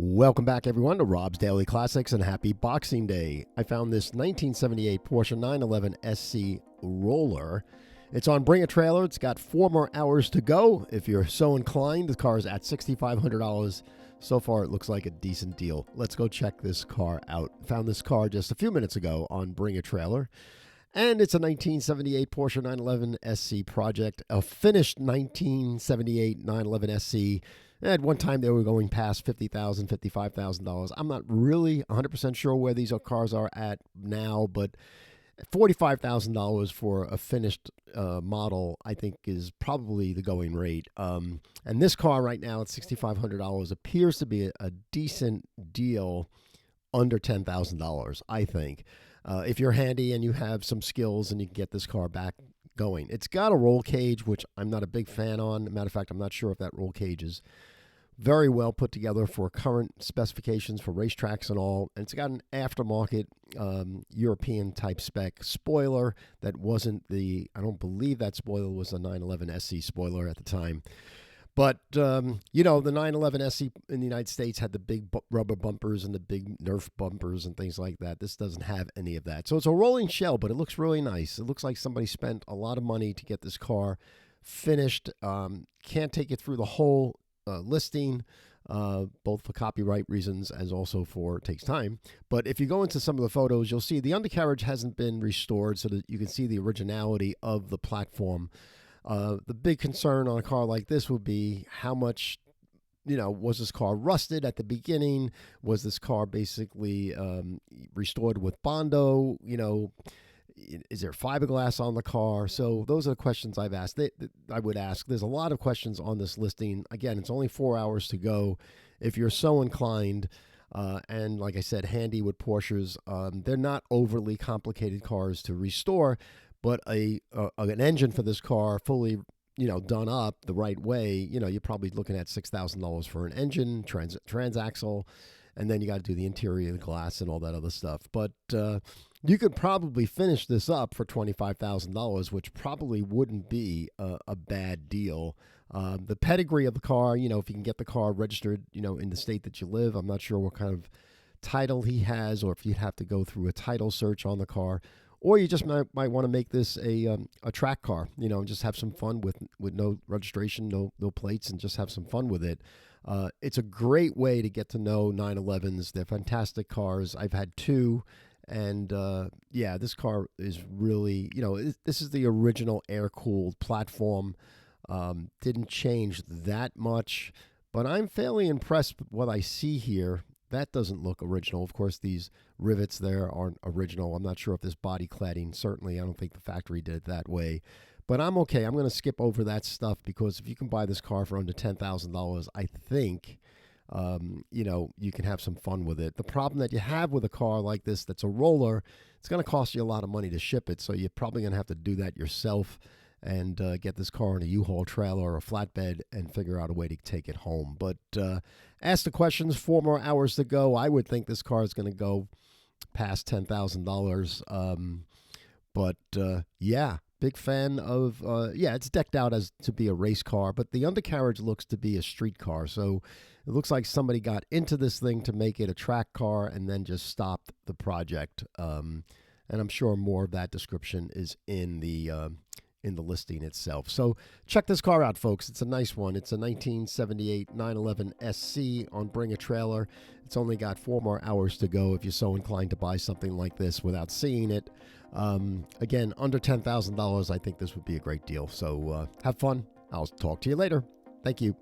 Welcome back, everyone, to Rob's Daily Classics, and happy Boxing Day. I found this 1978 Porsche 911 SC Roller. It's on Bring a Trailer. It's got 4 more hours to go. If you're so inclined, the car is at $6,500. So far, it looks like a decent deal. Let's go check this car out. Found this car just a few minutes ago on Bring a Trailer. And it's a 1978 Porsche 911 SC project, a finished 1978 911 SC. At one time, they were going past $50,000, $55,000. I'm not really 100% sure where these cars are at now, but $45,000 for a finished model, I think, is probably the going rate. And this car right now at $6,500 appears to be a decent deal under $10,000, I think. If you're handy and you have some skills and you can get this car back going. It's got a roll cage, which I'm not a big fan on. Matter of fact, I'm not sure if that roll cage is very well put together for current specifications for racetracks and all. And it's got an aftermarket European type spec spoiler that wasn't I don't believe that spoiler was a 911 SC spoiler at the time. But, the 911 SC in the United States had the big rubber bumpers and the big Nerf bumpers and things like that. This doesn't have any of that. So it's a rolling shell, but it looks really nice. It looks like somebody spent a lot of money to get this car finished. Can't take it through the whole listing, both for copyright reasons as also for it takes time. But if you go into some of the photos, you'll see the undercarriage hasn't been restored so that you can see the originality of the platform. The big concern on a car like this would be how much, was this car rusted at the beginning? Was this car basically restored with Bondo? Is there fiberglass on the car? So those are the questions I've asked. I would ask. There's a lot of questions on this listing. Again, it's only 4 hours to go. If you're so inclined, and like I said, handy with Porsches, they're not overly complicated cars to restore. But an engine for this car, fully, done up the right way, you're probably looking at $6,000 for an engine, transaxle, and then you got to do the interior, the glass, and all that other stuff. But you could probably finish this up for $25,000, which probably wouldn't be a bad deal. The pedigree of the car, if you can get the car registered, in the state that you live, I'm not sure what kind of title he has, or if you'd have to go through a title search on the car. Or you just might want to make this a track car, and just have some fun with no registration, no plates, and just have some fun with it. It's a great way to get to know 911s. They're fantastic cars. I've had 2, and this car is really, this is the original air-cooled platform. Didn't change that much, but I'm fairly impressed with what I see here. That doesn't look original. Of course, these rivets there aren't original. I'm not sure if this body cladding, certainly I don't think the factory did it that way. But I'm okay. I'm going to skip over that stuff because if you can buy this car for under $10,000, I think, you can have some fun with it. The problem that you have with a car like this that's a roller, it's going to cost you a lot of money to ship it. So you're probably going to have to do that yourself and get this car in a U-Haul trailer or a flatbed and figure out a way to take it home. But ask the questions, 4 more hours to go. I would think this car is going to go past $10,000. Big fan of, it's decked out as to be a race car, but the undercarriage looks to be a street car. So it looks like somebody got into this thing to make it a track car and then just stopped the project. And I'm sure more of that description is in the listing itself. So check this car out, folks. It's a nice one. It's a 1978 911 SC on Bring a Trailer. It's only got 4 more hours to go if you're so inclined to buy something like this without seeing it. Again, under $10,000, I think this would be a great deal. So have fun. I'll talk to you later. Thank you.